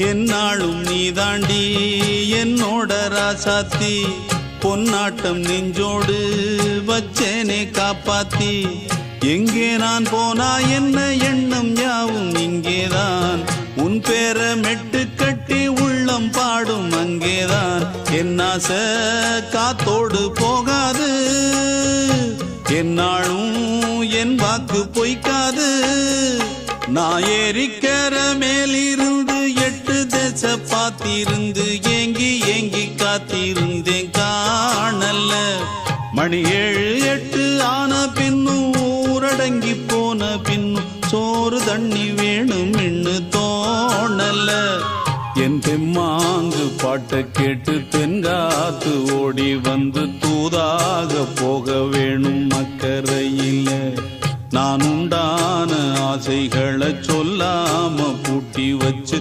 என்னாலும் நீ தாண்டி என்னோட ராசாத்தி பொன்னாட்டம் நெஞ்சோடு வச்சேனே காப்பாத்தி எங்கே நான் போனா என்ன எண்ணம் யாவும் இங்கேதான் உன் பேர மெட்டு கட்டி உள்ளம் பாடும் அங்கேதான் என்னாச காத்தோடு போகாது என்னாலும் என் வாக்கு பொய்க்காது நான் ஏறிக்கிற மேலிருந்து 8 தேச பாத்திருந்து ஏங்கி ஏங்கி காத்திருந்தேன் காணல்ல மணி 7 8 ஆன பின்னும் ஊரடங்கி போன பின்னும் சோறு தண்ணி வேணும் இன்னு தோணல என் தெம்மாங்கு பாட்டை கேட்டு தென்காத்து ஓடி வந்து தூதாக போக வேணும் அக்கறையில் நான் உண்டான ஆசைகளை சொல்லாம பூட்டி வச்சு